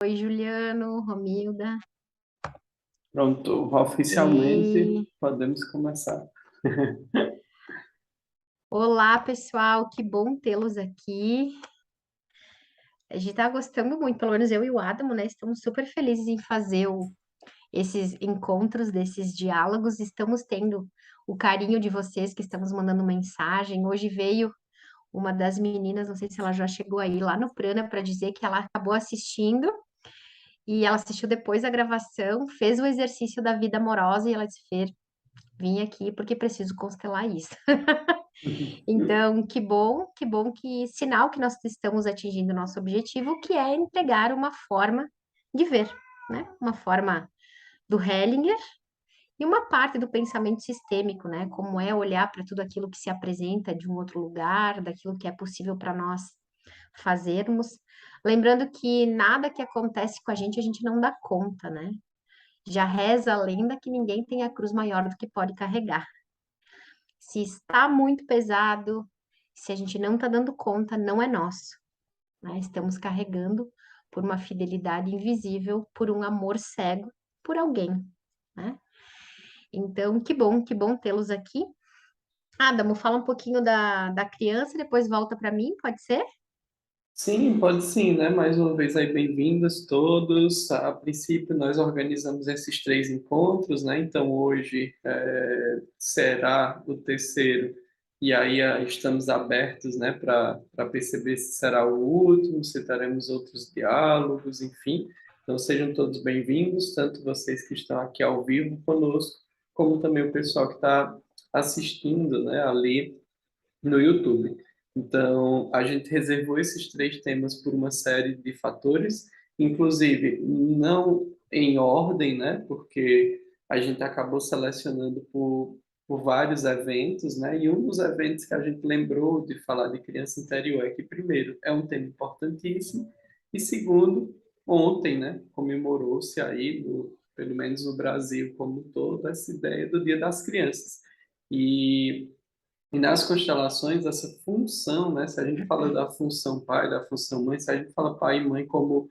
Oi, Juliano, Romilda. Pronto, oficialmente E podemos começar. olá, pessoal, que bom tê-los aqui. A gente tá gostando muito, pelo menos eu e o Adamo, né? Estamos super felizes em fazer esses encontros, desses diálogos. Estamos tendo o carinho de vocês que estamos mandando mensagem. Hoje veio uma das meninas, não sei se ela já chegou aí lá no Prana para dizer que ela acabou assistindo e ela assistiu depois da gravação, fez o exercício da vida amorosa e ela disse: Fer, vim aqui porque preciso constelar isso. Então, que bom que sinal que nós estamos atingindo o nosso objetivo, que é entregar uma forma de ver, né? Uma forma do Hellinger e uma parte do pensamento sistêmico, né? Como é olhar para tudo aquilo que se apresenta de um outro lugar, daquilo que é possível para nós fazermos. Lembrando que nada que acontece com a gente não dá conta, né? Já reza a lenda que ninguém tem a cruz maior do que pode carregar. Se está muito pesado, se a gente não está dando conta, não é nosso, né? Estamos carregando por uma fidelidade invisível, por um amor cego, por alguém, né? Então, que bom tê-los aqui. Adamo, fala um pouquinho da criança, depois volta para mim, pode ser? Sim, pode sim, né? Mais uma vez aí, bem-vindos todos. A princípio, nós organizamos esses três encontros, né? Então, hoje será o terceiro, e aí estamos abertos, né, para perceber se será o último, se teremos outros diálogos, enfim. Então, sejam todos bem-vindos, tanto vocês que estão aqui ao vivo conosco, como também o pessoal que está assistindo, né, ali no YouTube. Então, a gente reservou esses três temas por uma série de fatores, inclusive não em ordem, né? Porque a gente acabou selecionando por vários eventos, né? E um dos eventos que a gente lembrou de falar de criança interior é que, primeiro, é um tema importantíssimo, e segundo, ontem, né, comemorou-se aí, pelo menos no Brasil como um todo, essa ideia do Dia das Crianças. E nas constelações, essa função, né? Se a gente fala da função pai, da função mãe, se a gente fala pai e mãe como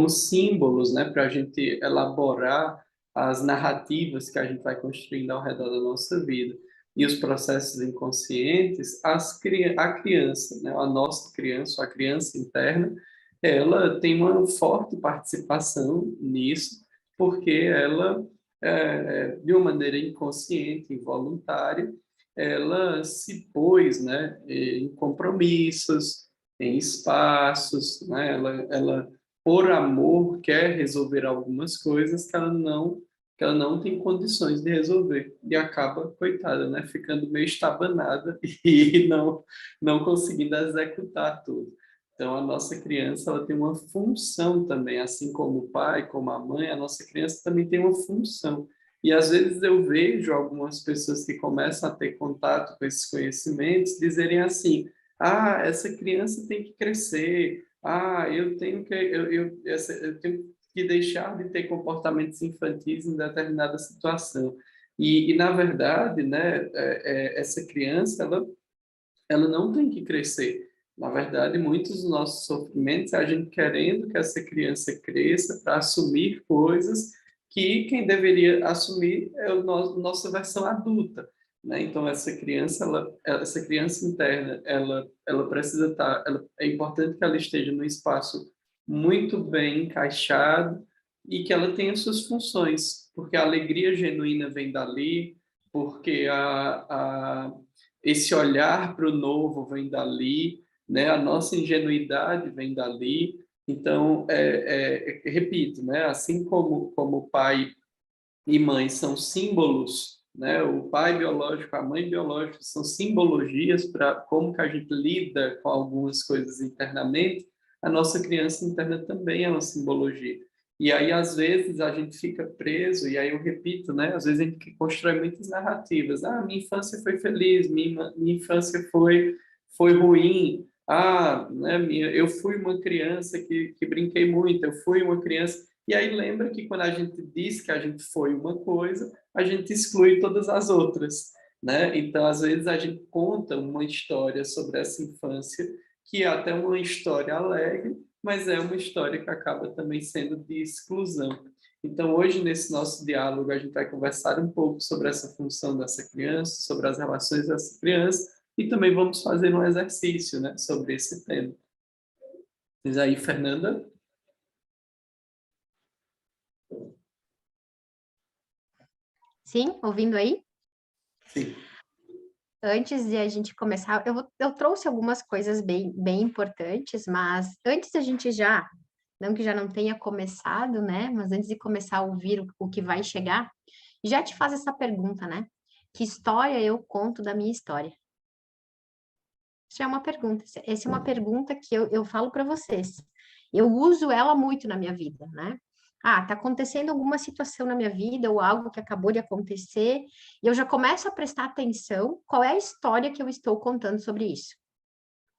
símbolos, né? Para a gente elaborar as narrativas que a gente vai construindo ao redor da nossa vida e os processos inconscientes, a criança, né? A nossa criança, a criança interna, ela tem uma forte participação nisso, porque ela, de uma maneira inconsciente, involuntária, ela se pôs, né, em compromissos, em espaços, né, ela por amor quer resolver algumas coisas que ela não tem condições de resolver e acaba, coitada, né, ficando meio estabanada e não conseguindo executar tudo. Então, a nossa criança, ela tem uma função também, assim como o pai, como a mãe, a nossa criança também tem uma função. E às vezes eu vejo algumas pessoas que começam a ter contato com esses conhecimentos dizerem assim: ah, essa criança tem que crescer, ah, eu tenho que deixar de ter comportamentos infantis em determinada situação. E na verdade, né, essa criança, ela não tem que crescer. Na verdade, muitos dos nossos sofrimentos é a gente querendo que essa criança cresça para assumir coisas que quem deveria assumir é a nossa versão adulta, né? Então essa criança interna, ela precisa estar, é importante que ela esteja num espaço muito bem encaixado e que ela tenha suas funções, porque a alegria genuína vem dali, porque esse olhar para o novo vem dali, né? A nossa ingenuidade vem dali. Então, repito, né? Assim como pai e mãe são símbolos, né? O pai biológico, a mãe biológica são simbologias para como que a gente lida com algumas coisas internamente. A nossa criança interna também é uma simbologia. E aí, às vezes, a gente fica preso, e aí eu repito, né? Às vezes a gente constrói muitas narrativas. Ah, minha infância foi feliz, minha infância foi ruim. Ah, né, eu fui uma criança que brinquei muito, eu fui uma criança. E aí lembra que quando a gente diz que a gente foi uma coisa, a gente exclui todas as outras, né? Então, às vezes a gente conta uma história sobre essa infância que é até uma história alegre, mas é uma história que acaba também sendo de exclusão. Então, hoje, nesse nosso diálogo, a gente vai conversar um pouco sobre essa função dessa criança, sobre as relações dessa criança, e também vamos fazer um exercício, né, sobre esse tema. Diz aí, Fernanda? Sim, ouvindo aí? Sim. Antes de a gente começar, eu trouxe algumas coisas bem importantes, mas antes a gente já, não que já não tenha começado, né? Mas antes de começar a ouvir o que vai chegar, já te faz essa pergunta, né? Que história eu conto da minha história? Isso é uma pergunta. Essa é uma pergunta que eu falo para vocês. Eu uso ela muito na minha vida, né? Ah, tá acontecendo alguma situação na minha vida ou algo que acabou de acontecer, e eu já começo a prestar atenção qual é a história que eu estou contando sobre isso.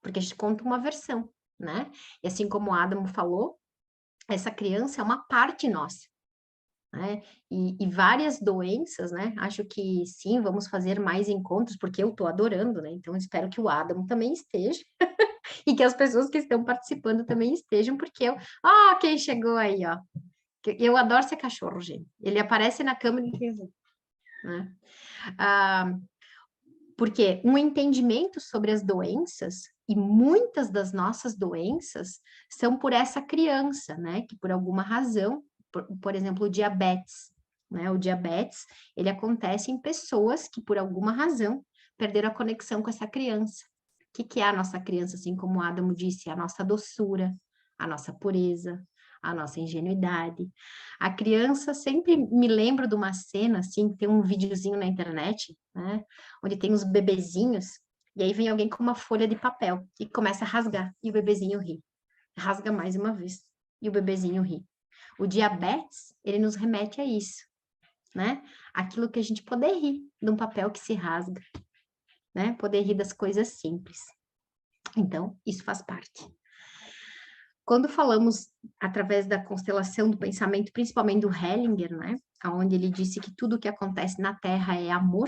Porque a gente conta uma versão, né? E assim como o Adamo falou, essa criança é uma parte nossa, né? E várias doenças, né? Acho que sim, vamos fazer mais encontros, porque eu tô adorando, né? Então, espero que o Adamo também esteja e que as pessoas que estão participando também estejam, porque eu. Ó, quem chegou aí, ó. Eu adoro ser cachorro, gente. Ele aparece na câmera e diz, né? Ah, porque um entendimento sobre as doenças, e muitas das nossas doenças são por essa criança, né? Que por alguma razão, por exemplo, o diabetes, né? O diabetes, ele acontece em pessoas que por alguma razão perderam a conexão com essa criança. Que é a nossa criança, assim como o Adamo disse, a nossa doçura, a nossa pureza, a nossa ingenuidade. A criança sempre me lembra de uma cena, assim, tem um videozinho na internet, né? Onde tem os bebezinhos, e aí vem alguém com uma folha de papel e começa a rasgar, e o bebezinho ri. Rasga mais uma vez, e o bebezinho ri. O diabetes, ele nos remete a isso, né? Aquilo que a gente poder rir de um papel que se rasga, né? Poder rir das coisas simples. Então, isso faz parte. Quando falamos através da constelação do pensamento, principalmente do Hellinger, né? Onde ele disse que tudo que acontece na Terra é amor,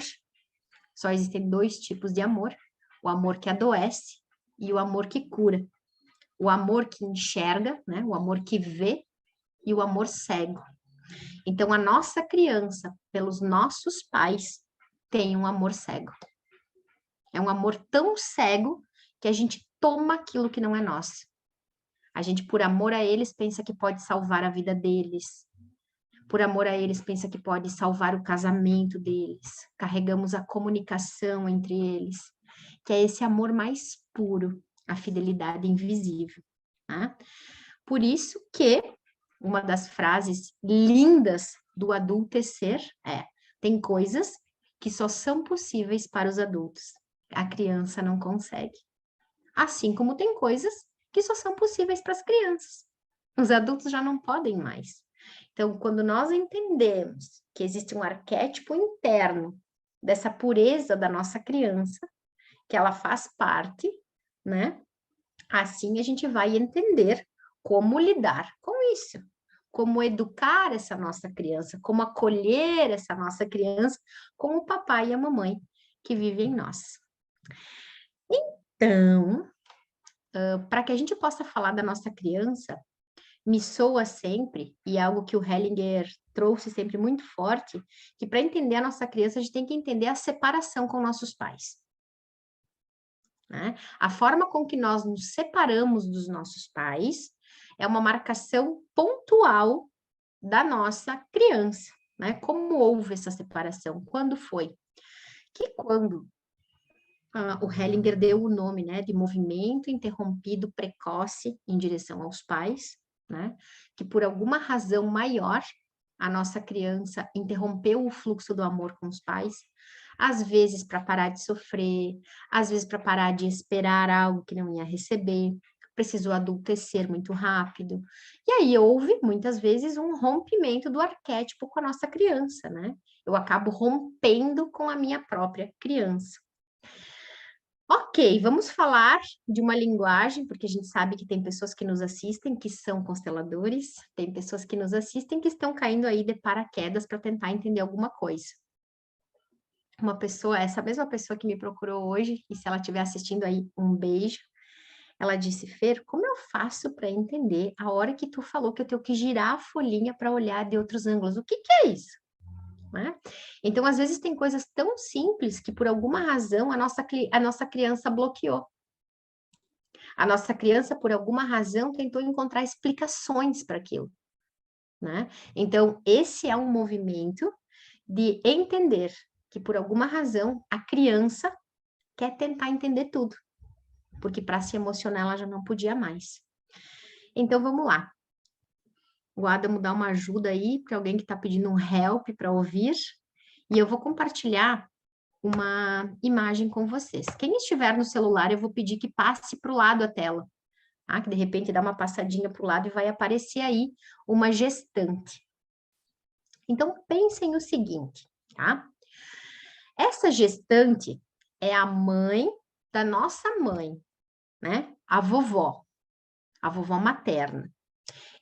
só existem dois tipos de amor: o amor que adoece e o amor que cura. O amor que enxerga, né? O amor que vê e o amor cego. Então, a nossa criança, pelos nossos pais, tem um amor cego. É um amor tão cego que a gente toma aquilo que não é nosso. A gente, por amor a eles, pensa que pode salvar a vida deles. Por amor a eles, pensa que pode salvar o casamento deles. Carregamos a comunicação entre eles, que é esse amor mais puro, a fidelidade invisível. Tá? Por isso que uma das frases lindas do adultecer é: tem coisas que só são possíveis para os adultos. A criança não consegue. Assim como tem coisas que só são possíveis para as crianças. Os adultos já não podem mais. Então, quando nós entendemos que existe um arquétipo interno dessa pureza da nossa criança, que ela faz parte, né? Assim a gente vai entender como lidar com isso, como educar essa nossa criança, como acolher essa nossa criança com o papai e a mamãe que vivem em nós. Então, para que a gente possa falar da nossa criança, me soa sempre, e é algo que o Hellinger trouxe sempre muito forte, que para entender a nossa criança, a gente tem que entender a separação com nossos pais. Né? A forma com que nós nos separamos dos nossos pais é uma marcação pontual da nossa criança. Né? Como houve essa separação? Quando foi? Que quando o Hellinger deu o nome, né, de movimento interrompido precoce em direção aos pais, né, que por alguma razão maior a nossa criança interrompeu o fluxo do amor com os pais, às vezes para parar de sofrer, às vezes para parar de esperar algo que não ia receber, precisou adultecer muito rápido. E aí houve, muitas vezes, um rompimento do arquétipo com a nossa criança, né? Eu acabo rompendo com a minha própria criança. Ok, vamos falar de uma linguagem, porque a gente sabe que tem pessoas que nos assistem que são consteladores, tem pessoas que nos assistem que estão caindo aí de paraquedas para tentar entender alguma coisa. Uma pessoa, essa mesma pessoa que me procurou hoje, e se ela estiver assistindo aí, um beijo, Ela disse, Fer, como eu faço para entender a hora que tu falou que eu tenho que girar a folhinha para olhar de outros ângulos? O que que é isso? Né? Então, às vezes, tem coisas tão simples que, por alguma razão, a nossa criança bloqueou. A nossa criança, por alguma razão, tentou encontrar explicações para aquilo. Né? Então, esse é um movimento de entender que, por alguma razão, a criança quer tentar entender tudo, porque para se emocionar ela já não podia mais. Então, vamos lá. O Adamo dá uma ajuda aí para alguém que está pedindo um help para ouvir, e eu vou compartilhar uma imagem com vocês. Quem estiver no celular, eu vou pedir que passe para o lado a tela, tá? Que de repente dá uma passadinha para o lado e vai aparecer aí uma gestante. Então, pensem o seguinte, tá? Essa gestante é a mãe da nossa mãe, né? A vovó materna.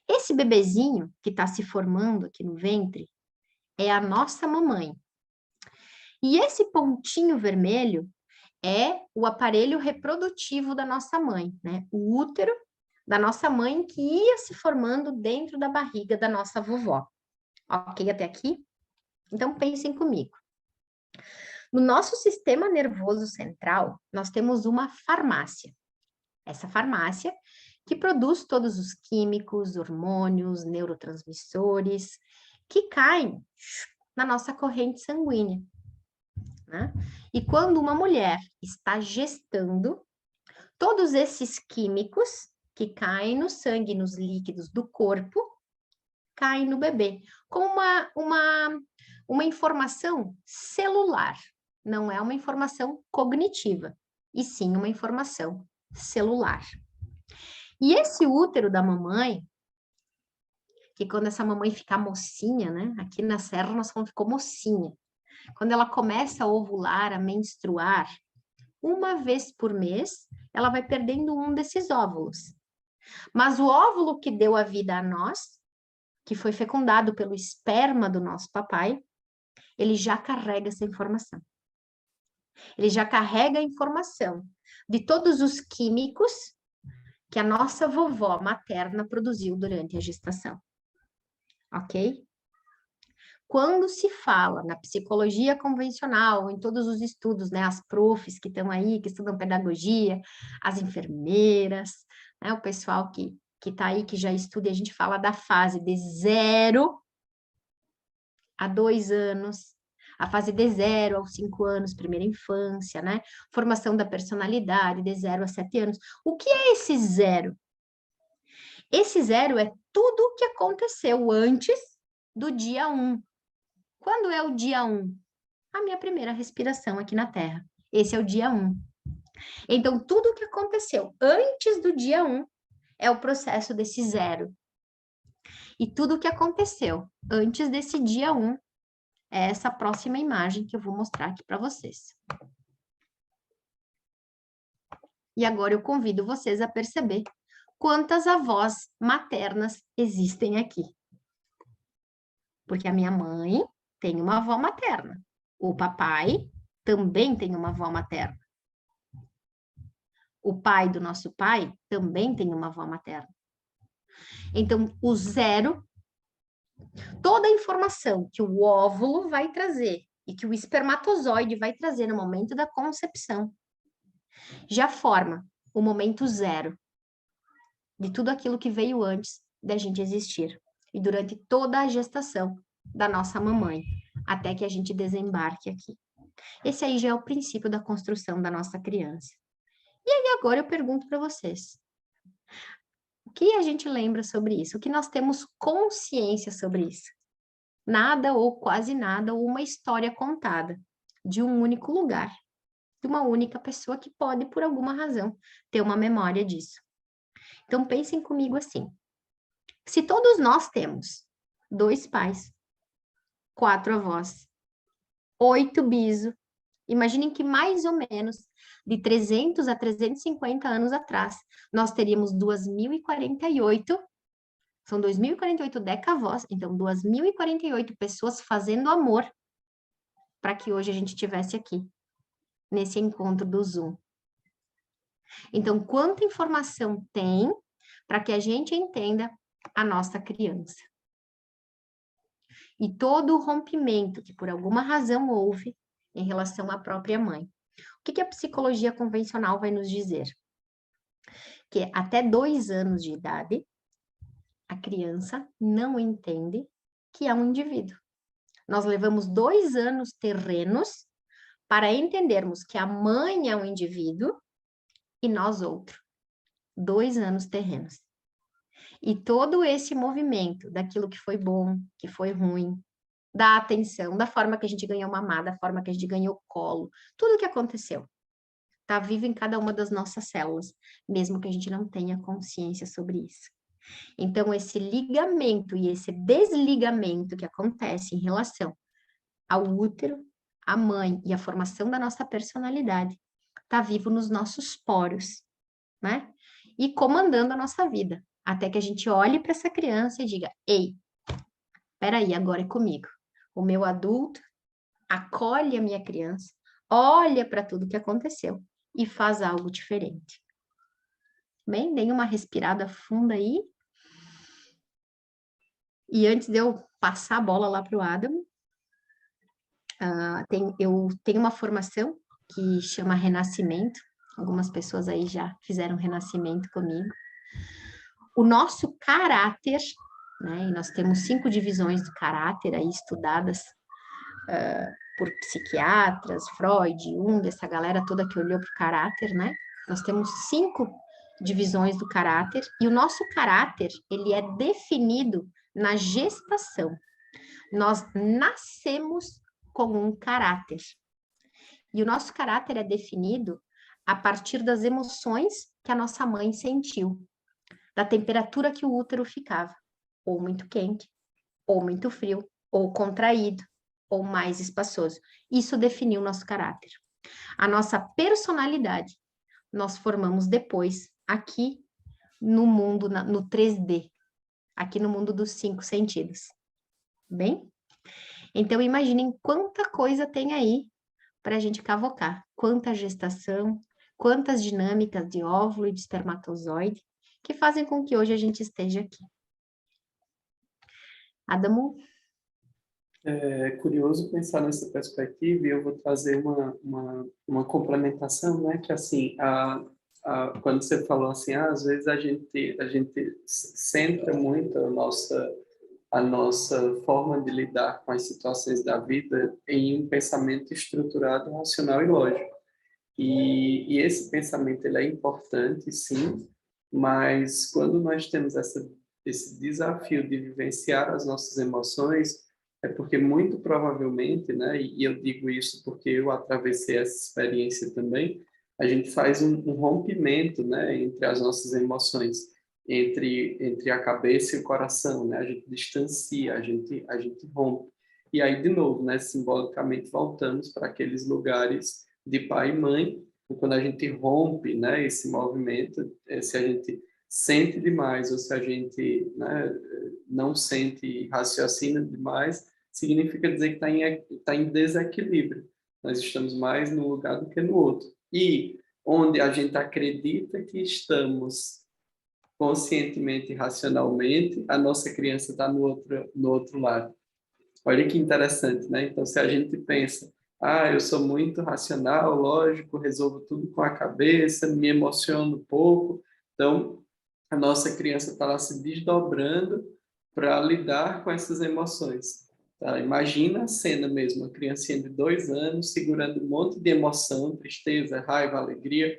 Esse bebezinho que está se formando aqui no ventre é a nossa mamãe. E esse pontinho vermelho é o aparelho reprodutivo da nossa mãe, né? O útero da nossa mãe que ia se formando dentro da barriga da nossa vovó. Ok até aqui? Então pensem comigo. No nosso sistema nervoso central, nós temos uma farmácia. Essa farmácia que produz todos os químicos, hormônios, neurotransmissores que caem na nossa corrente sanguínea. Né? E quando uma mulher está gestando, todos esses químicos que caem no sangue, nos líquidos do corpo, caem no bebê, como uma informação celular. Não é uma informação cognitiva, e sim uma informação celular. E esse útero da mamãe, que quando essa mamãe ficar mocinha, né? Aqui na Serra nós falamos que ficou mocinha. Quando ela começa a ovular, a menstruar, uma vez por mês, ela vai perdendo um desses óvulos. Mas o óvulo que deu a vida a nós, que foi fecundado pelo esperma do nosso papai, ele já carrega essa informação. Ele já carrega a informação de todos os químicos que a nossa vovó materna produziu durante a gestação. Ok? Quando se fala na psicologia convencional, em todos os estudos, né, as profs que estão aí, que estudam pedagogia, as enfermeiras, né, o pessoal que está aí, que já estuda, e a gente fala da fase de 0 a 2 anos, a fase de 0 aos 5 anos, primeira infância, né? Formação da personalidade, de 0 a 7 anos. O que é esse 0? Esse 0 é tudo o que aconteceu antes do dia 1. Quando é o dia 1? A minha primeira respiração aqui na Terra. Esse é o dia 1. Então, tudo o que aconteceu antes do dia 1 é o processo desse 0. E tudo o que aconteceu antes desse dia 1 é essa próxima imagem que eu vou mostrar aqui para vocês. E agora eu convido vocês a perceber quantas avós maternas existem aqui. Porque a minha mãe tem uma avó materna. O papai também tem uma avó materna. O pai do nosso pai também tem uma avó materna. Então, o 0, toda a informação que o óvulo vai trazer e que o espermatozoide vai trazer no momento da concepção, já forma o momento 0 de tudo aquilo que veio antes da gente existir. E durante toda a gestação da nossa mamãe, até que a gente desembarque aqui. Esse aí já é o princípio da construção da nossa criança. E aí agora eu pergunto para vocês, o que a gente lembra sobre isso? O que nós temos consciência sobre isso? Nada ou quase nada, ou uma história contada de um único lugar, de uma única pessoa que pode, por alguma razão, ter uma memória disso. Então pensem comigo assim, se todos nós temos 2 pais, 4 avós, 8 bisos, imaginem que mais ou menos de 300 a 350 anos atrás, nós teríamos 2.048, são 2.048 decavós, então 2.048 pessoas fazendo amor para que hoje a gente estivesse aqui, nesse encontro do Zoom. Então, quanta informação tem para que a gente entenda a nossa criança? E todo o rompimento que por alguma razão houve em relação à própria mãe. O que a psicologia convencional vai nos dizer? Que até 2 anos de idade, a criança não entende que é um indivíduo. Nós levamos 2 anos terrenos para entendermos que a mãe é um indivíduo e nós outro. 2 anos terrenos. E todo esse movimento daquilo que foi bom, que foi ruim, da atenção, da forma que a gente ganhou mamar, da forma que a gente ganhou colo, tudo o que aconteceu está vivo em cada uma das nossas células, mesmo que a gente não tenha consciência sobre isso. Então, esse ligamento e esse desligamento que acontece em relação ao útero, à mãe e à formação da nossa personalidade, está vivo nos nossos poros, né? E comandando a nossa vida, até que a gente olhe para essa criança e diga: ei, peraí, agora é comigo. O meu adulto acolhe a minha criança, olha para tudo que aconteceu e faz algo diferente. Bem, dei uma respirada funda aí. E antes de eu passar a bola lá para o Adam, eu tenho uma formação que chama Renascimento. Algumas pessoas aí já fizeram Renascimento comigo. O nosso caráter, né? E nós temos 5 divisões do caráter aí estudadas por psiquiatras, Freud, Jung, essa galera toda que olhou para o caráter, né? Nós temos 5 divisões do caráter e o nosso caráter, ele é definido na gestação. Nós nascemos com um caráter. E o nosso caráter é definido a partir das emoções que a nossa mãe sentiu, da temperatura que o útero ficava, ou muito quente, ou muito frio, ou contraído, ou mais espaçoso. Isso definiu o nosso caráter. A nossa personalidade nós formamos depois, aqui no mundo, no 3D, aqui no mundo dos 5 sentidos. Bem? Então, imaginem quanta coisa tem aí para a gente cavocar. Quanta gestação, quantas dinâmicas de óvulo e de espermatozoide que fazem com que hoje a gente esteja aqui. Adamo? É curioso pensar nessa perspectiva e eu vou trazer uma complementação, né? Que assim, quando você falou assim, às vezes a gente centra muito a nossa forma de lidar com as situações da vida em um pensamento estruturado, racional e lógico. E esse pensamento ele é importante, sim, mas quando nós temos esse desafio de vivenciar as nossas emoções, é porque muito provavelmente, né, e eu digo isso porque eu atravessei essa experiência também, a gente faz um rompimento, né, entre as nossas emoções, entre a cabeça e o coração, né, a gente distancia, a gente rompe. E aí, de novo, né, simbolicamente voltamos para aqueles lugares de pai e mãe, e quando a gente rompe, né, esse movimento, se a gente sente demais ou se a gente, né, não sente e raciocina demais, significa dizer que tá em desequilíbrio. Nós estamos mais num lugar do que no outro. E onde a gente acredita que estamos conscientemente e racionalmente, a nossa criança está no outro lado. Olha que interessante, né? Então, se a gente pensa, eu sou muito racional, lógico, resolvo tudo com a cabeça, me emociono pouco, então a nossa criança está lá se desdobrando para lidar com essas emoções. Tá? Imagina a cena mesmo, uma criancinha de 2 anos segurando um monte de emoção, tristeza, raiva, alegria,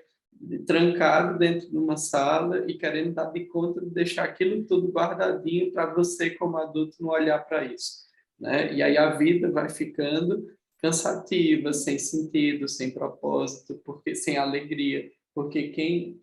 trancado dentro de uma sala e querendo dar de conta de deixar aquilo tudo guardadinho para você, como adulto, não olhar para isso. Né? E aí a vida vai ficando cansativa, sem sentido, sem propósito, porque sem alegria, porque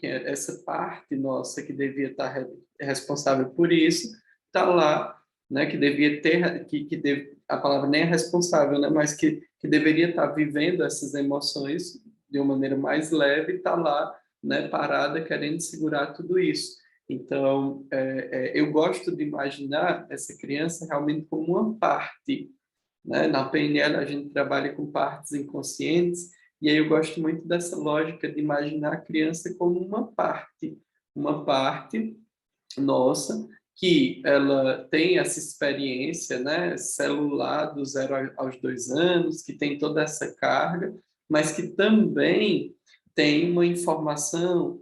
essa parte nossa que devia estar responsável por isso está lá, né? Que devia ter, a palavra nem é responsável, né? Mas que deveria estar vivendo essas emoções de uma maneira mais leve, está lá, né? Parada, querendo segurar tudo isso. Então, eu gosto de imaginar essa criança realmente como uma parte, né? Na PNL, a gente trabalha com partes inconscientes, E aí eu gosto muito dessa lógica de imaginar a criança como uma parte nossa, que ela tem essa experiência, né, celular do 0 aos 2 anos, que tem toda essa carga, mas que também tem uma informação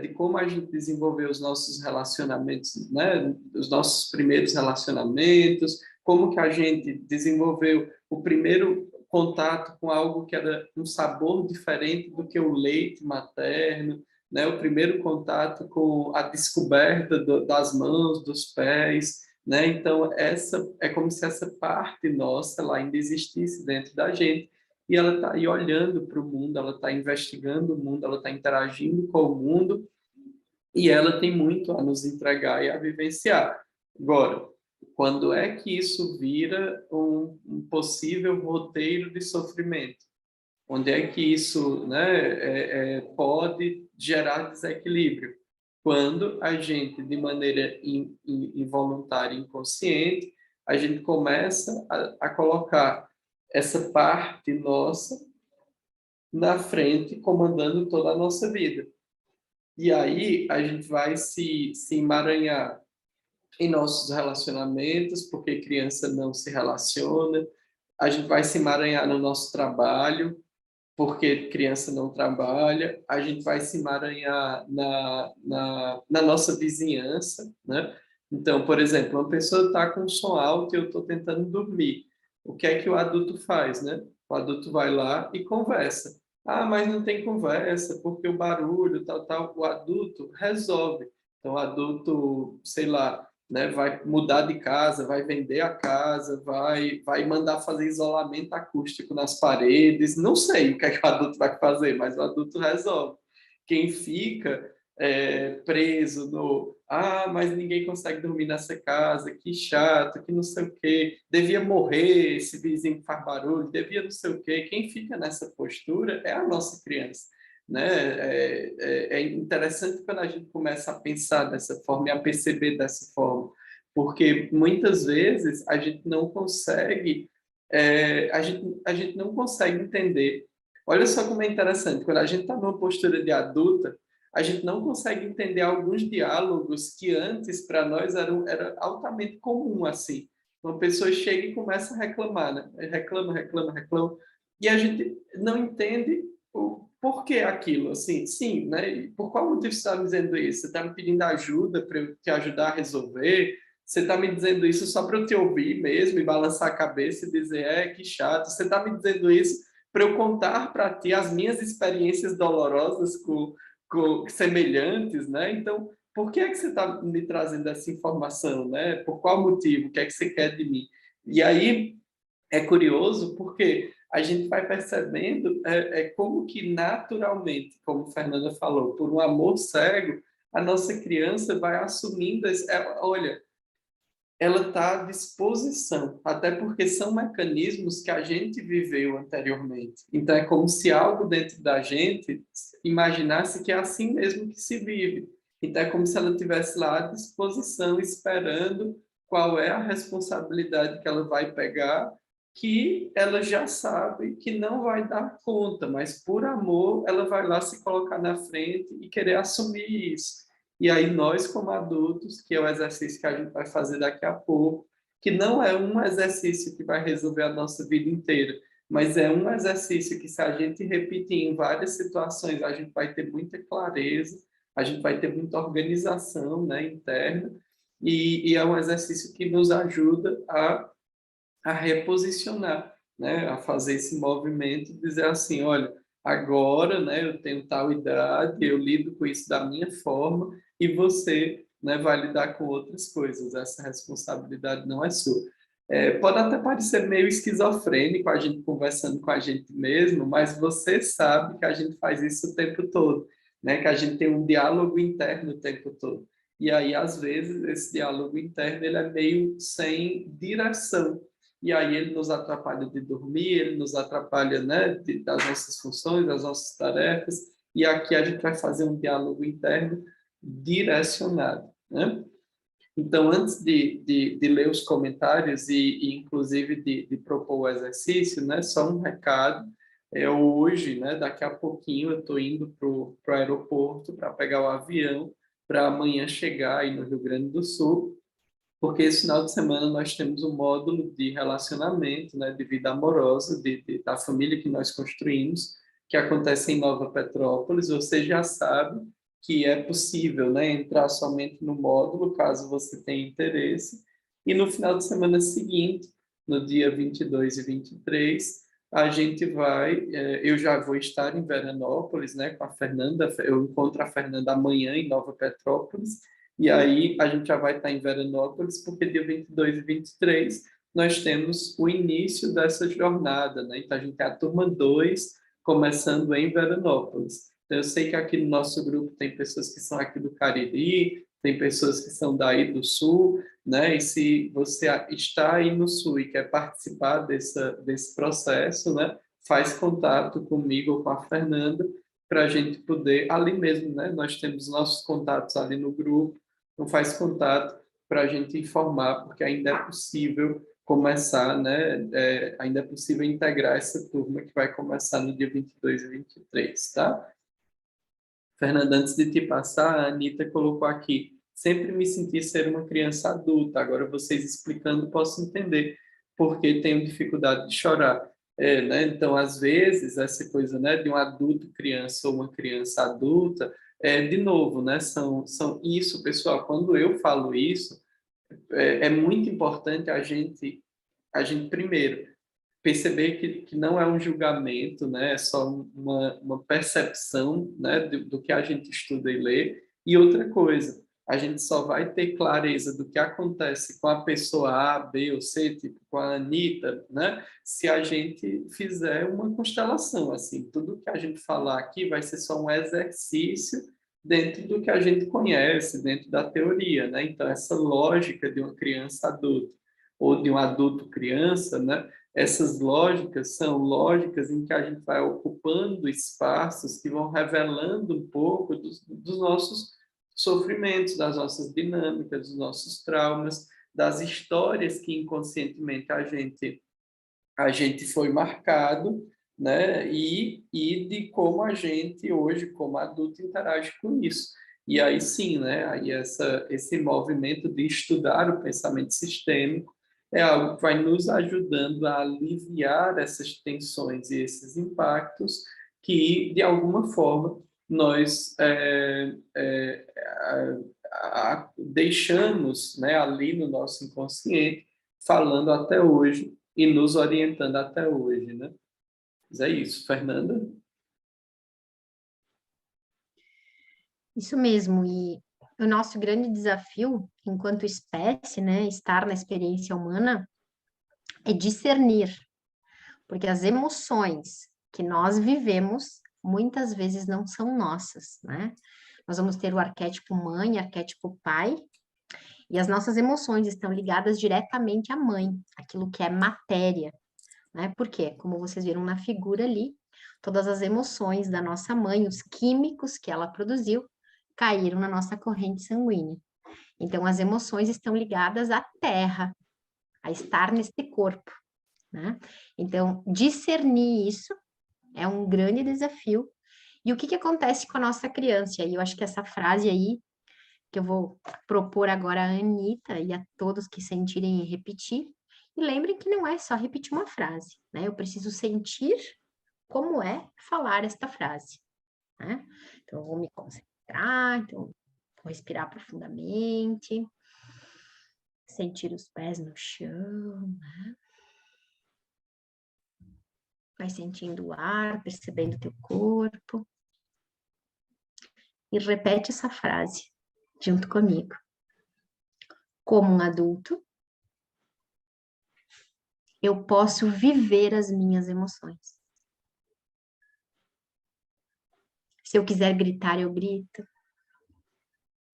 de como a gente desenvolveu os nossos relacionamentos, né, os nossos primeiros relacionamentos, como que a gente desenvolveu o primeiro contato com algo que era um sabor diferente do que o leite materno, né, o primeiro contato com a descoberta das mãos, dos pés, né? Então essa é como se essa parte nossa lá ainda existisse dentro da gente e ela está aí olhando para o mundo, ela está investigando o mundo, ela está interagindo com o mundo e ela tem muito a nos entregar e a vivenciar. Agora, quando é que isso vira um possível roteiro de sofrimento? Onde é que isso, né, pode gerar desequilíbrio? Quando a gente, de maneira involuntária, inconsciente, a gente começa a colocar essa parte nossa na frente, comandando toda a nossa vida. E aí a gente vai se emaranhar em nossos relacionamentos, porque criança não se relaciona, a gente vai se emaranhar no nosso trabalho, porque criança não trabalha, a gente vai se emaranhar na nossa vizinhança, né? Então, por exemplo, uma pessoa está com som alto e eu estou tentando dormir. O que é que o adulto faz, né? O adulto vai lá e conversa. Ah, mas não tem conversa, porque o barulho, tal, tal. O adulto resolve. Então, o adulto, sei lá, né, vai mudar de casa, vai vender a casa, vai mandar fazer isolamento acústico nas paredes. Não sei o que é que o adulto vai fazer, mas o adulto resolve. Quem fica preso no mas ninguém consegue dormir nessa casa, que chato, que não sei o quê, devia morrer esse vizinho que faz barulho, devia não sei o quê. Quem fica nessa postura é a nossa criança. Né? É interessante quando a gente começa a pensar dessa forma e a perceber dessa forma, porque muitas vezes a gente não consegue, a gente não consegue entender. Olha só como é interessante, quando a gente está numa postura de adulta, a gente não consegue entender alguns diálogos que antes para nós era altamente comum assim. Uma pessoa chega e começa a reclamar, né? Reclama, reclama, reclama, e a gente não entende por que aquilo, assim, sim, né? E por qual motivo você está me dizendo isso? Você está me pedindo ajuda para eu te ajudar a resolver? Você está me dizendo isso só para eu te ouvir mesmo e balançar a cabeça e dizer, que chato. Você está me dizendo isso para eu contar para ti as minhas experiências dolorosas com semelhantes, né? Então, por que é que você está me trazendo essa informação, né? Por qual motivo? O que é que você quer de mim? E aí é curioso porque a gente vai percebendo como que naturalmente, como a Fernanda falou, por um amor cego, a nossa criança vai assumindo, olha, ela está à disposição, até porque são mecanismos que a gente viveu anteriormente. Então é como se algo dentro da gente imaginasse que é assim mesmo que se vive. Então é como se ela estivesse lá à disposição, esperando qual é a responsabilidade que ela vai pegar, que ela já sabe que não vai dar conta, mas por amor ela vai lá se colocar na frente e querer assumir isso. E aí nós, como adultos, que é o exercício que a gente vai fazer daqui a pouco, que não é um exercício que vai resolver a nossa vida inteira, mas é um exercício que, se a gente repetir em várias situações, a gente vai ter muita clareza, a gente vai ter muita organização, né, interna, e é um exercício que nos ajuda a reposicionar, né, a fazer esse movimento, dizer assim, olha, agora, né, eu tenho tal idade, eu lido com isso da minha forma e você, né, vai lidar com outras coisas. Essa responsabilidade não é sua. Pode até parecer meio esquizofrênico a gente conversando com a gente mesmo, mas você sabe que a gente faz isso o tempo todo, né, que a gente tem um diálogo interno o tempo todo. E aí, às vezes, esse diálogo interno ele é meio sem direção, e aí ele nos atrapalha de dormir, ele nos atrapalha, né, das nossas funções, das nossas tarefas, e aqui a gente vai fazer um diálogo interno direcionado, né? Então, antes de ler os comentários e inclusive, de propor o exercício, né, só um recado, Hoje, né, daqui a pouquinho eu estou indo para o aeroporto para pegar o avião para amanhã chegar aí no Rio Grande do Sul, porque esse final de semana nós temos um módulo de relacionamento, né, de vida amorosa, da família que nós construímos, que acontece em Nova Petrópolis. Você já sabe que é possível, né, entrar somente no módulo, caso você tenha interesse, e no final de semana seguinte, no dia 22 e 23, a gente eu já vou estar em Veranópolis, né, com a Fernanda, eu encontro a Fernanda amanhã em Nova Petrópolis, e aí a gente já vai estar em Veranópolis, porque dia 22 e 23 nós temos o início dessa jornada, né? Então a gente tem a turma 2 começando em Veranópolis. Então, eu sei que aqui no nosso grupo tem pessoas que são aqui do Cariri, tem pessoas que são daí do Sul, né? E se você está aí no Sul e quer participar desse processo, né? Faz contato comigo ou com a Fernanda para a gente poder, ali mesmo, né? Nós temos nossos contatos ali no grupo, não faz contato para a gente informar, porque ainda é possível começar, né? Ainda é possível integrar essa turma que vai começar no dia 22 e 23, tá? Fernanda, antes de te passar, a Anitta colocou aqui, sempre me senti ser uma criança adulta, agora vocês explicando posso entender porque tenho dificuldade de chorar. Né? Então, às vezes, essa coisa, né, de um adulto criança ou uma criança adulta, de novo, né, são isso, pessoal, quando eu falo isso, é muito importante a gente primeiro perceber que não é um julgamento, né? É só uma percepção, né? Do que a gente estuda e lê. E outra coisa, a gente só vai ter clareza do que acontece com a pessoa A, B ou C, tipo com a Anitta, né? Se a gente fizer uma constelação, assim, tudo que a gente falar aqui vai ser só um exercício dentro do que a gente conhece, dentro da teoria, né? Então, essa lógica de uma criança adulta ou de um adulto criança, né? Essas lógicas são lógicas em que a gente vai ocupando espaços que vão revelando um pouco dos nossos sofrimentos, das nossas dinâmicas, dos nossos traumas, das histórias que inconscientemente a gente foi marcado, né? E de como a gente hoje, como adulto, interage com isso. E aí sim, né? Aí esse movimento de estudar o pensamento sistêmico é algo que vai nos ajudando a aliviar essas tensões e esses impactos que, de alguma forma, nós deixamos, né, ali no nosso inconsciente, falando até hoje e nos orientando até hoje, né? Mas é isso, Fernanda. Isso mesmo, e o nosso grande desafio, enquanto espécie, né, estar na experiência humana, é discernir, porque as emoções que nós vivemos muitas vezes não são nossas, né? Nós vamos ter o arquétipo mãe, arquétipo pai, e as nossas emoções estão ligadas diretamente à mãe, aquilo que é matéria, né? Por quê? Como vocês viram na figura ali, todas as emoções da nossa mãe, os químicos que ela produziu, caíram na nossa corrente sanguínea. Então, as emoções estão ligadas à terra, a estar neste corpo, né? Então, discernir isso é um grande desafio. E o que acontece com a nossa criança? E aí eu acho que essa frase aí, que eu vou propor agora à Anitta e a todos que sentirem repetir, e lembrem que não é só repetir uma frase, né? Eu preciso sentir como é falar esta frase, né? Então, eu vou me concentrar, então, vou respirar profundamente, sentir os pés no chão, né? Vai sentindo o ar, percebendo o teu corpo. E repete essa frase junto comigo. Como um adulto, eu posso viver as minhas emoções. Se eu quiser gritar, eu grito.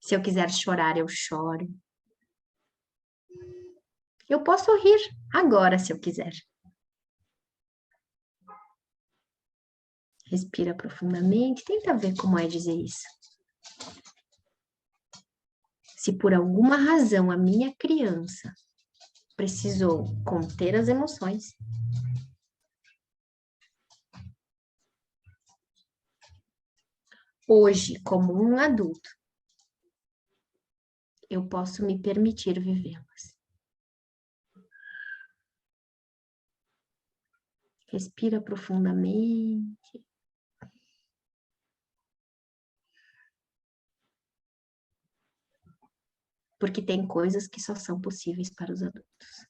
Se eu quiser chorar, eu choro. Eu posso rir agora, se eu quiser. Respira profundamente, tenta ver como é dizer isso. Se por alguma razão a minha criança precisou conter as emoções, hoje, como um adulto, eu posso me permitir vivê-las. Respira profundamente. Porque tem coisas que só são possíveis para os adultos.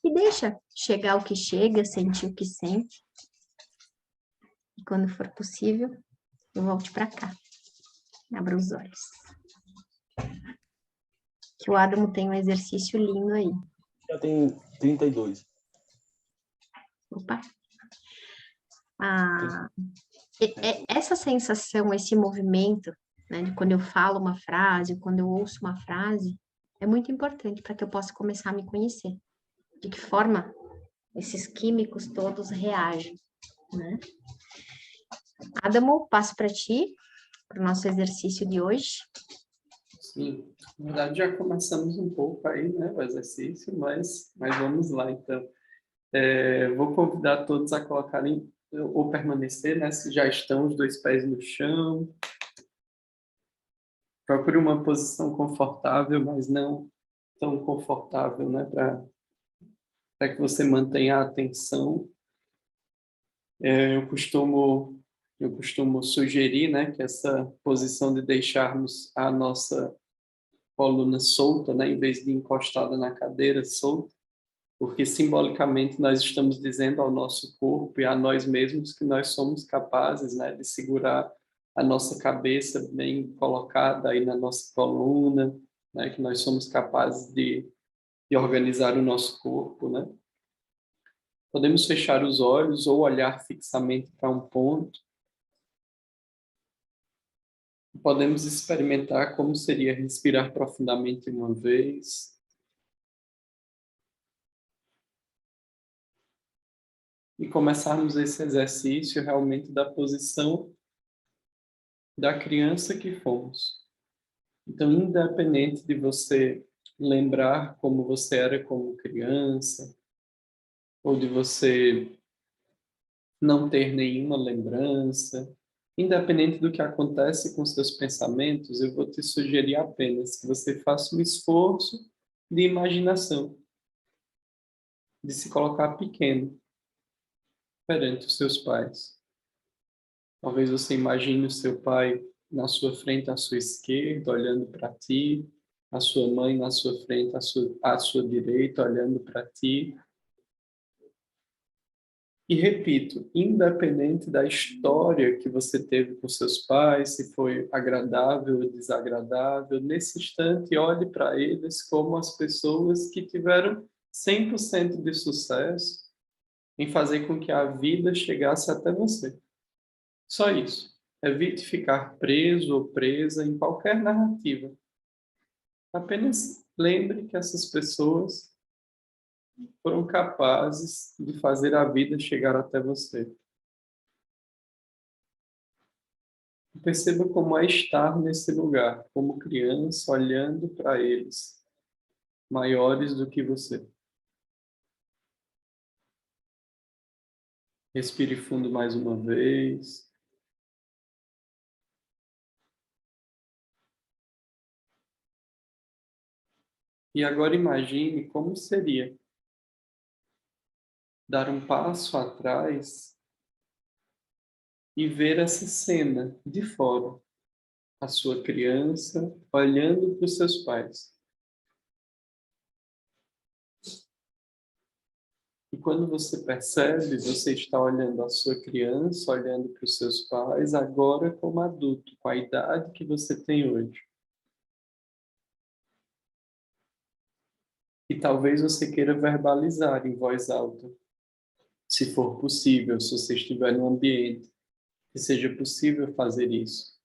E deixa chegar o que chega, sentir o que sente. E quando for possível, eu volte para cá. Abra os olhos. Que o Adamo tem um exercício lindo aí. Já tem 32. Opa. Essa sensação, esse movimento, né, de quando eu falo uma frase, quando eu ouço uma frase, é muito importante para que eu possa começar a me conhecer. De que forma esses químicos todos reagem, né? Adamo, passo para ti, para o nosso exercício de hoje. Sim, na verdade já começamos um pouco aí, né, o exercício, mas vamos lá, então. Vou convidar todos a colocarem ou permanecer, né, se já estão os dois pés no chão. Procure uma posição confortável, mas não tão confortável, né, para que você mantenha a atenção. Eu costumo sugerir, né, que essa posição de deixarmos a nossa coluna solta, né, em vez de encostada na cadeira, solta, porque simbolicamente nós estamos dizendo ao nosso corpo e a nós mesmos que nós somos capazes, né, de segurar a nossa cabeça bem colocada aí na nossa coluna, né, que nós somos capazes de organizar o nosso corpo, né? Podemos fechar os olhos ou olhar fixamente para um ponto. Podemos experimentar como seria respirar profundamente uma vez. E começarmos esse exercício realmente da posição da criança que fomos. Então, independente de você lembrar como você era como criança, ou de você não ter nenhuma lembrança, independente do que acontece com seus pensamentos, eu vou te sugerir apenas que você faça um esforço de imaginação, de se colocar pequeno perante os seus pais. Talvez você imagine o seu pai na sua frente, à sua esquerda, olhando para ti, a sua mãe na sua frente, à sua direita, olhando para ti. E repito, independente da história que você teve com seus pais, se foi agradável ou desagradável, nesse instante olhe para eles como as pessoas que tiveram 100% de sucesso em fazer com que a vida chegasse até você. Só isso. Evite ficar preso ou presa em qualquer narrativa. Apenas lembre que essas pessoas foram capazes de fazer a vida chegar até você. Perceba como é estar nesse lugar, como criança, olhando para eles, maiores do que você. Respire fundo mais uma vez. E agora imagine como seria dar um passo atrás e ver essa cena de fora. A sua criança olhando para os seus pais. E quando você percebe, você está olhando a sua criança, olhando para os seus pais, agora como adulto, com a idade que você tem hoje. E talvez você queira verbalizar em voz alta, se for possível, se você estiver no ambiente, que seja possível fazer isso.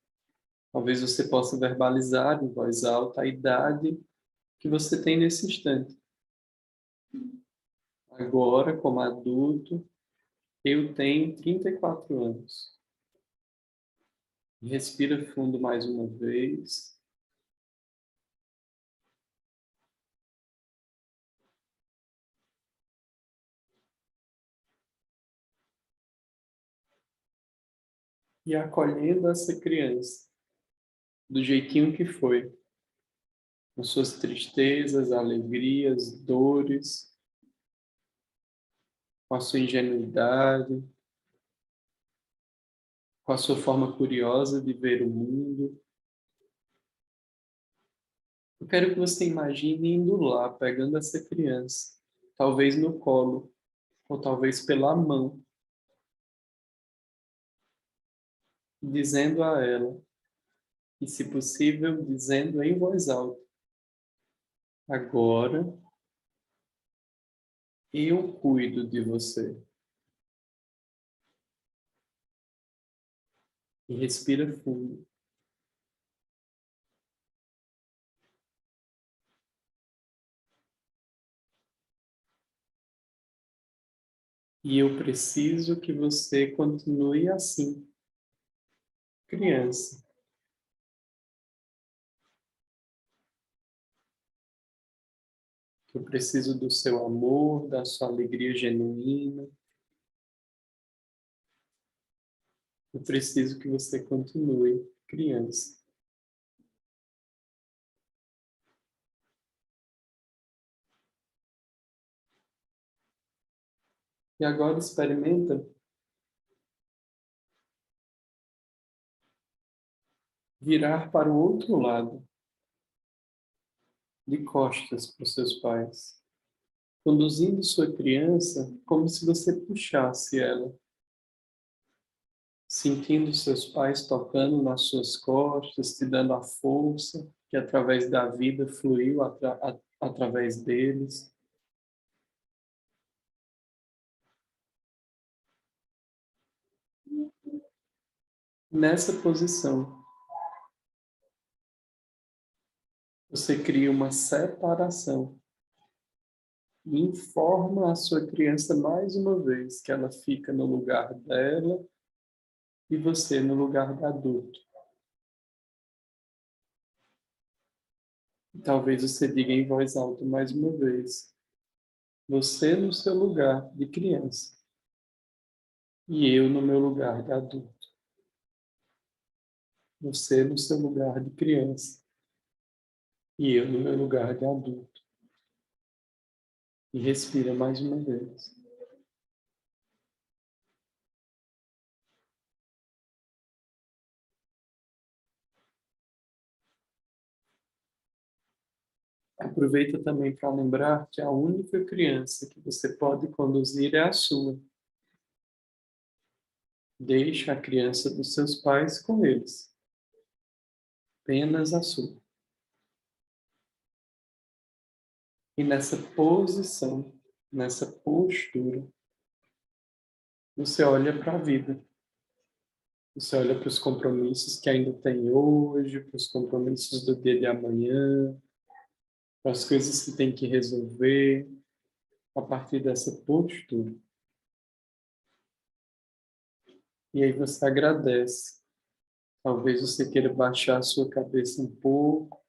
Talvez você possa verbalizar em voz alta a idade que você tem nesse instante. Agora, como adulto, eu tenho 34 anos. Respira fundo mais uma vez. e acolhendo essa criança do jeitinho que foi, com suas tristezas, alegrias, dores, com a sua ingenuidade, com a sua forma curiosa de ver o mundo. Eu quero que você imagine indo lá, pegando essa criança, talvez no colo, ou talvez pela mão, dizendo a ela, e se possível, dizendo em voz alta: agora eu cuido de você. E respira fundo. E eu preciso que você continue assim, criança. Eu preciso do seu amor, da sua alegria genuína. Eu preciso que você continue criança. E agora experimenta virar para o outro lado, de costas para os seus pais, conduzindo sua criança como se você puxasse ela, sentindo seus pais tocando nas suas costas, te dando a força que através da vida fluiu através deles. Nessa posição, você cria uma separação e informa a sua criança mais uma vez que ela fica no lugar dela e você no lugar do adulto. Talvez você diga em voz alta mais uma vez: você no seu lugar de criança e eu no meu lugar de adulto. Você no seu lugar de criança e eu no meu lugar de adulto. E respira mais uma vez. Aproveita também para lembrar que a única criança que você pode conduzir é a sua. Deixe a criança dos seus pais com eles. Apenas a sua. E nessa posição, nessa postura, você olha para a vida. Você olha para os compromissos que ainda tem hoje, para os compromissos do dia de amanhã, para as coisas que tem que resolver, a partir dessa postura. E aí você agradece. Talvez você queira baixar a sua cabeça um pouco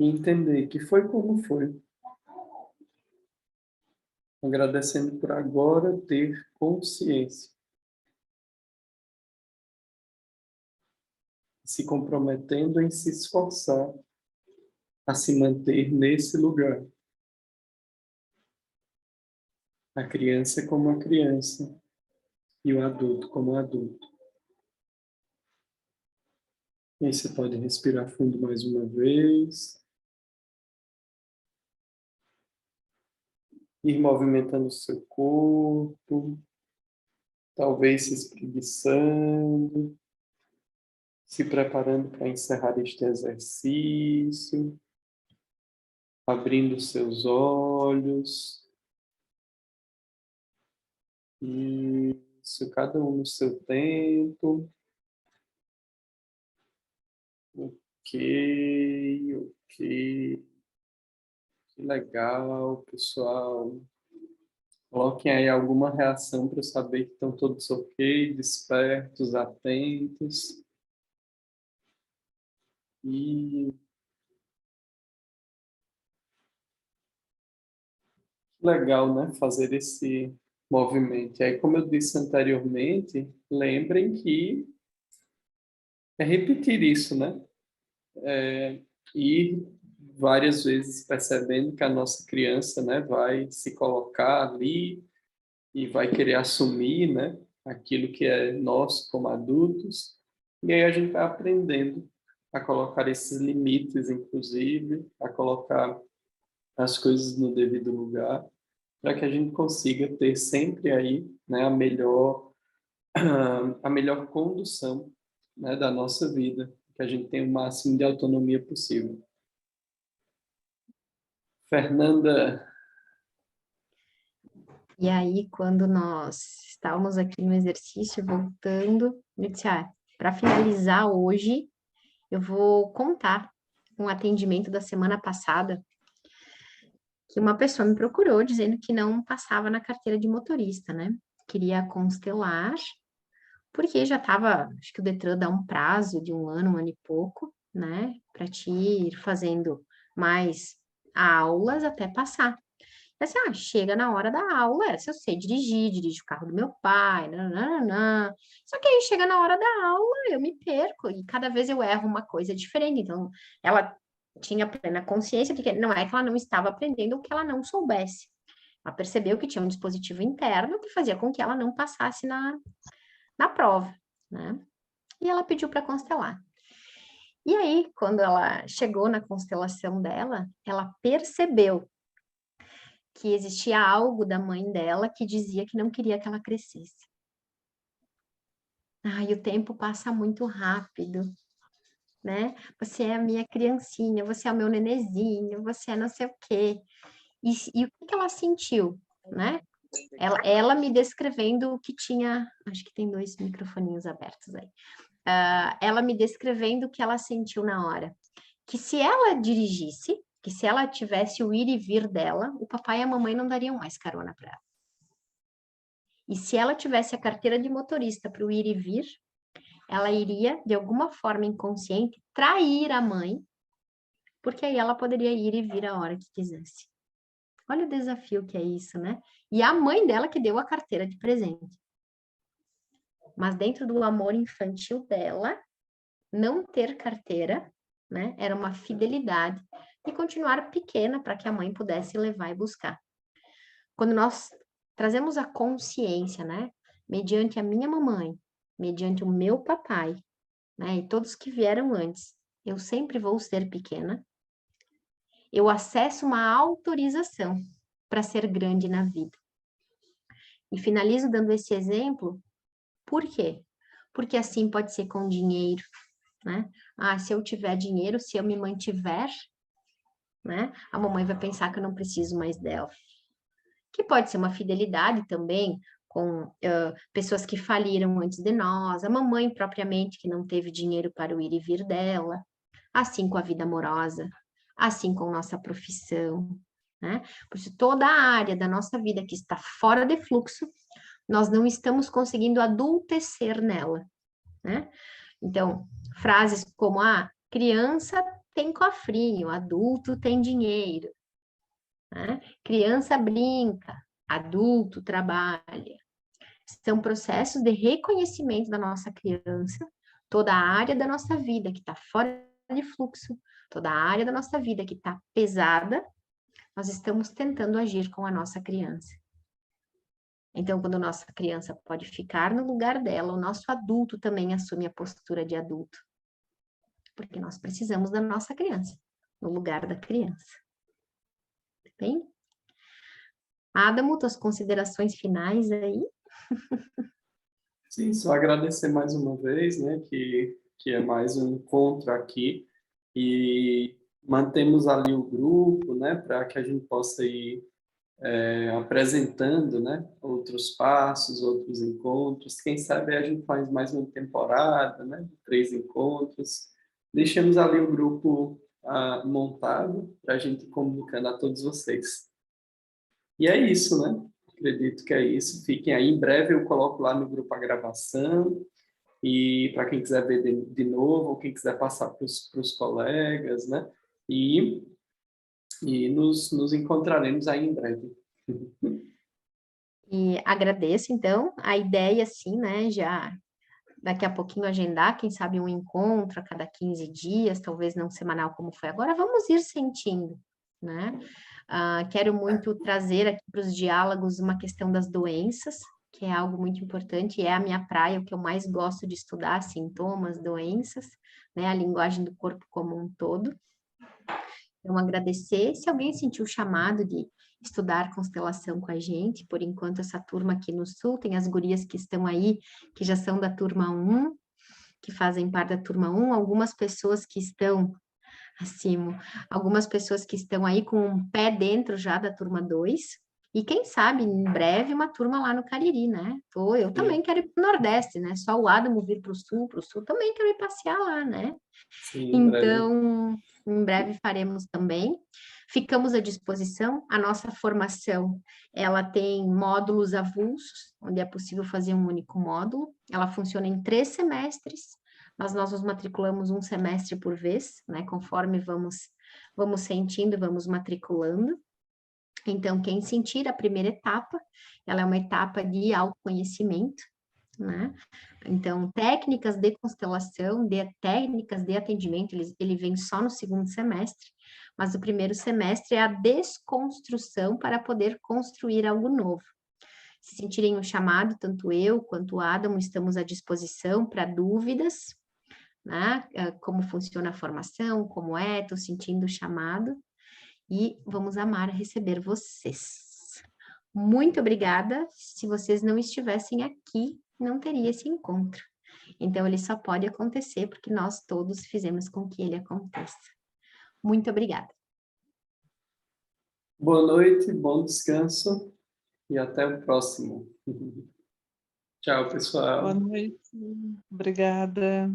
e entender que foi como foi. Agradecendo por agora ter consciência. Se comprometendo em se esforçar a se manter nesse lugar. A criança como a criança e o adulto como o adulto. E aí você pode respirar fundo mais uma vez. Ir movimentando o seu corpo. Talvez se espreguiçando. Se preparando para encerrar este exercício. Abrindo seus olhos. Isso, cada um no seu tempo. Ok, ok. Que legal, pessoal. Coloquem aí alguma reação para eu saber que estão todos ok, despertos, atentos. E legal, né? Fazer esse movimento. E aí, como eu disse anteriormente, lembrem que é repetir isso, né? Ir várias vezes percebendo que a nossa criança, né, vai se colocar ali e vai querer assumir, né, aquilo que é nosso como adultos. E aí a gente vai aprendendo a colocar esses limites, inclusive, a colocar as coisas no devido lugar, para que a gente consiga ter sempre aí, né, a melhor condução, né, da nossa vida, que a gente tenha o máximo de autonomia possível. Fernanda, E aí, quando nós estávamos aqui no exercício, voltando, eu disse, para finalizar hoje, eu vou contar um atendimento da semana passada, que uma pessoa me procurou dizendo que não passava na carteira de motorista, né? Queria constelar, porque já estava, acho que o Detran dá um prazo de um ano e pouco, né? Para te ir fazendo mais aulas até passar. Assim, chega na hora da aula, se eu sei dirigir, dirijo o carro do meu pai, nananana. Só que aí chega na hora da aula, eu me perco e cada vez eu erro uma coisa diferente. Então, ela tinha plena consciência de que não é que ela não estava aprendendo o que ela não soubesse. Ela percebeu que tinha um dispositivo interno que fazia com que ela não passasse na prova, né? E ela pediu para constelar. E aí, quando ela chegou na constelação dela, ela percebeu que existia algo da mãe dela que dizia que não queria que ela crescesse. Ai, o tempo passa muito rápido, né? Você é a minha criancinha, você é o meu nenezinho, você é não sei o quê. E o que que ela sentiu, né? Ela me descrevendo o que tinha... Acho que tem 2 microfoninhos abertos aí. Ela me descrevendo o que ela sentiu na hora. Que se ela dirigisse, que se ela tivesse o ir e vir dela, o papai e a mamãe não dariam mais carona para ela. E se ela tivesse a carteira de motorista para o ir e vir, ela iria, de alguma forma inconsciente, trair a mãe, porque aí ela poderia ir e vir a hora que quisesse. Olha o desafio que é isso, né? E a mãe dela que deu a carteira de presente. Mas dentro do amor infantil dela, não ter carteira, né, era uma fidelidade e continuar pequena para que a mãe pudesse levar e buscar. Quando nós trazemos a consciência, né, mediante a minha mamãe, mediante o meu papai, né, e todos que vieram antes, eu sempre vou ser pequena, eu acesso uma autorização para ser grande na vida. E finalizo dando esse exemplo, por quê? Porque assim pode ser com dinheiro, né? Se eu tiver dinheiro, se eu me mantiver, né? A mamãe vai pensar que eu não preciso mais dela. Que pode ser uma fidelidade também com pessoas que faliram antes de nós, a mamãe propriamente que não teve dinheiro para o ir e vir dela, assim com a vida amorosa, assim com nossa profissão, né? Por isso, toda a área da nossa vida que está fora de fluxo, nós não estamos conseguindo adultecer nela, né? Então, frases como criança tem cofrinho, adulto tem dinheiro, né? Criança brinca, adulto trabalha. São processos de reconhecimento da nossa criança, toda a área da nossa vida que está fora de fluxo, toda a área da nossa vida que está pesada, nós estamos tentando agir com a nossa criança. Então, quando a nossa criança pode ficar no lugar dela, o nosso adulto também assume a postura de adulto. Porque nós precisamos da nossa criança, no lugar da criança. Bem? Adamo, tuas considerações finais aí? sim, só agradecer mais uma vez, né, que é mais um encontro aqui e mantemos ali o grupo, né, para que a gente possa ir apresentando, né, outros passos, outros encontros. Quem sabe a gente faz mais uma temporada, né, de 3 encontros. Deixamos ali o grupo montado para a gente ir comunicando a todos vocês. E é isso, né? Acredito que é isso. Fiquem aí. Em breve eu coloco lá no grupo a gravação. E para quem quiser ver de novo, ou quem quiser passar para os colegas, né? E nos encontraremos aí em breve. E agradeço, então, a ideia, assim, né, já daqui a pouquinho agendar, quem sabe um encontro a cada 15 dias, talvez não semanal como foi agora, vamos ir sentindo, né? Quero muito trazer aqui para os diálogos uma questão das doenças, que é algo muito importante, e é a minha praia, o que eu mais gosto de estudar, sintomas, doenças, né, a linguagem do corpo como um todo. Então, agradecer. Se alguém sentiu o chamado de estudar constelação com a gente, por enquanto essa turma aqui no Sul, tem as gurias que estão aí, que já são da turma 1, que fazem parte da turma 1, algumas pessoas que estão, acima, algumas pessoas que estão aí com um pé dentro já da turma 2, e quem sabe, em breve, uma turma lá no Cariri, né? Eu também quero ir para o Nordeste, né? Só o Adamo vir para o Sul também quero ir passear lá, né? Sim, em breve. Então, em breve faremos também. Ficamos à disposição. A nossa formação, ela tem módulos avulsos, onde é possível fazer um único módulo. Ela funciona em 3 semestres, mas nós nos matriculamos um semestre por vez, né? Conforme vamos sentindo, vamos matriculando. Então, quem sentir a primeira etapa, ela é uma etapa de autoconhecimento, né? Então, técnicas de constelação, técnicas de atendimento, ele vem só no segundo semestre, mas o primeiro semestre é a desconstrução para poder construir algo novo. Se sentirem o chamado, tanto eu quanto o Adam estamos à disposição para dúvidas, né? Como funciona a formação, como é, estou sentindo o chamado, e vamos amar receber vocês. Muito obrigada. Se vocês não estivessem aqui, não teria esse encontro. Então, ele só pode acontecer porque nós todos fizemos com que ele aconteça. Muito obrigada. Boa noite, bom descanso e até o próximo. Tchau, pessoal. Boa noite. Obrigada.